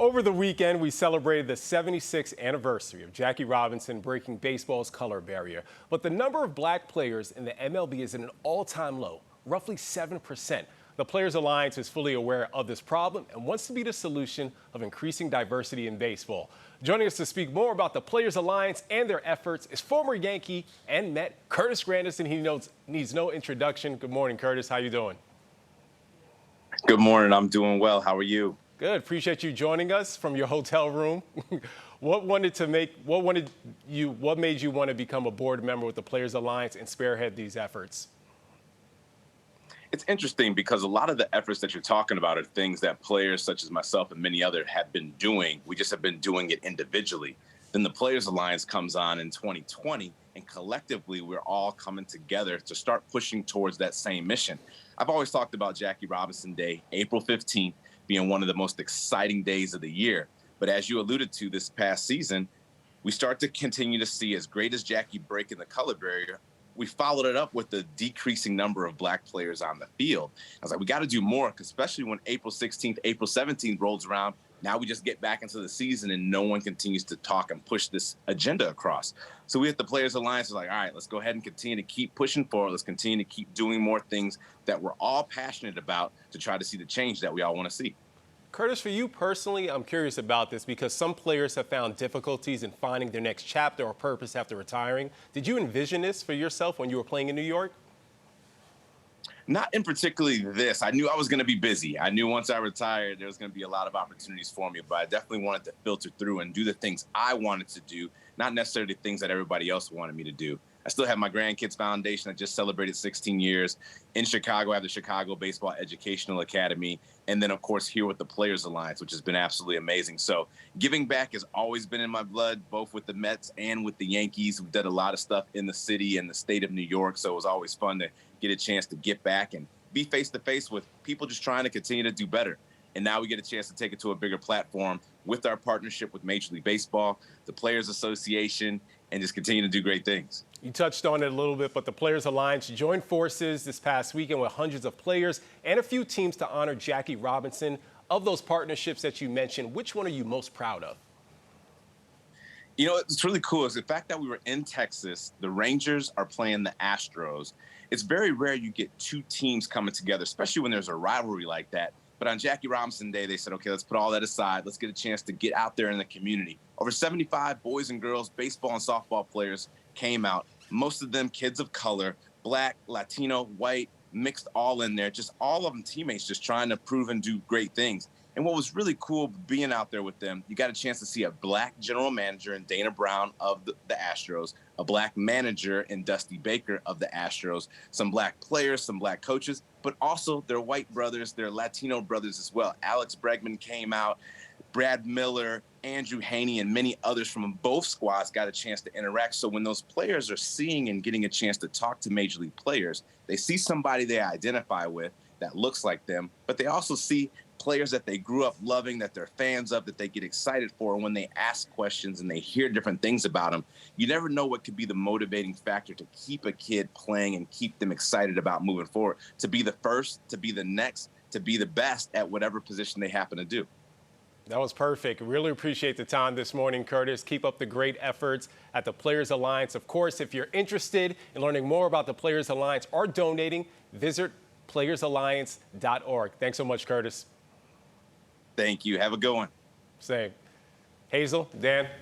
Over the weekend, we celebrated the 76th anniversary of Jackie Robinson breaking baseball's color barrier. But the number of black players in the MLB is at an all-time low, roughly 7%. The Players Alliance is fully aware of this problem and wants to be the solution of increasing diversity in baseball. Joining us to speak more about the Players Alliance and their efforts is former Yankee and Met Curtis Granderson. He needs no introduction. Good morning, Curtis. How you doing? Good morning. I'm doing well. How are you? Good. Appreciate you joining us from your hotel room. What made you want to become a board member with the Players Alliance and spearhead these efforts? It's interesting because a lot of the efforts that you're talking about are things that players such as myself and many others have been doing. We just have been doing it individually. Then the Players Alliance comes on in 2020, and collectively we're all coming together to start pushing towards that same mission. I've always talked about Jackie Robinson Day, April 15th, being one of the most exciting days of the year. But as you alluded to this past season, we start to continue to see, as great as Jackie breaking the color barrier, we followed it up with the decreasing number of black players on the field. I was like, we got to do more, especially when April 16th, April 17th rolls around. Now we just get back into the season and no one continues to talk and push this agenda across. So we at the Players Alliance are like, all right, let's go ahead and continue to keep pushing forward. Let's continue to keep doing more things that we're all passionate about to try to see the change that we all want to see. Curtis, for you personally, I'm curious about this because some players have found difficulties in finding their next chapter or purpose after retiring. Did you envision this for yourself when you were playing in New York? Not in particularly this. I knew I was going to be busy. I knew once I retired, there was going to be a lot of opportunities for me, but I definitely wanted to filter through and do the things I wanted to do, not necessarily the things that everybody else wanted me to do. I still have my Grandkids Foundation. I just celebrated 16 years. In Chicago, I have the Chicago Baseball Educational Academy. And then, of course, here with the Players Alliance, which has been absolutely amazing. So giving back has always been in my blood, both with the Mets and with the Yankees. We've done a lot of stuff in the city and the state of New York. So it was always fun to get a chance to get back and be face-to-face with people just trying to continue to do better. And now we get a chance to take it to a bigger platform with our partnership with Major League Baseball, the Players Association, and just continue to do great things. You touched on it a little bit, but the Players Alliance joined forces this past weekend with hundreds of players and a few teams to honor Jackie Robinson. Of those partnerships that you mentioned, which one are you most proud of? You know, it's really cool is the fact that we were in Texas, the Rangers are playing the Astros. It's very rare you get two teams coming together, especially when there's a rivalry like that. But on Jackie Robinson Day, they said, okay, let's put all that aside. Let's get a chance to get out there in the community. Over 75 boys and girls, baseball and softball players came out. Most of them kids of color, black, Latino, white, mixed all in there. Just all of them teammates just trying to prove and do great things. And what was really cool being out there with them, you got a chance to see a black general manager in Dana Brown of the Astros, a black manager in Dusty Baker of the Astros, some black players, some black coaches, but also their white brothers, their Latino brothers as well. Alex Bregman came out, Brad Miller, Andrew Haney, and many others from both squads got a chance to interact. So when those players are seeing and getting a chance to talk to Major League players, they see somebody they identify with that looks like them, but they also see players that they grew up loving, that they're fans of, that they get excited for. And when they ask questions and they hear different things about them, you never know what could be the motivating factor to keep a kid playing and keep them excited about moving forward, to be the first, to be the next, to be the best at whatever position they happen to do. That was perfect. Really appreciate the time this morning, Curtis. Keep up the great efforts at the Players Alliance. Of course, if you're interested in learning more about the Players Alliance or donating, visit playersalliance.org. Thanks so much, Curtis. Thank you. Have a good one. Same. Hazel, Dan.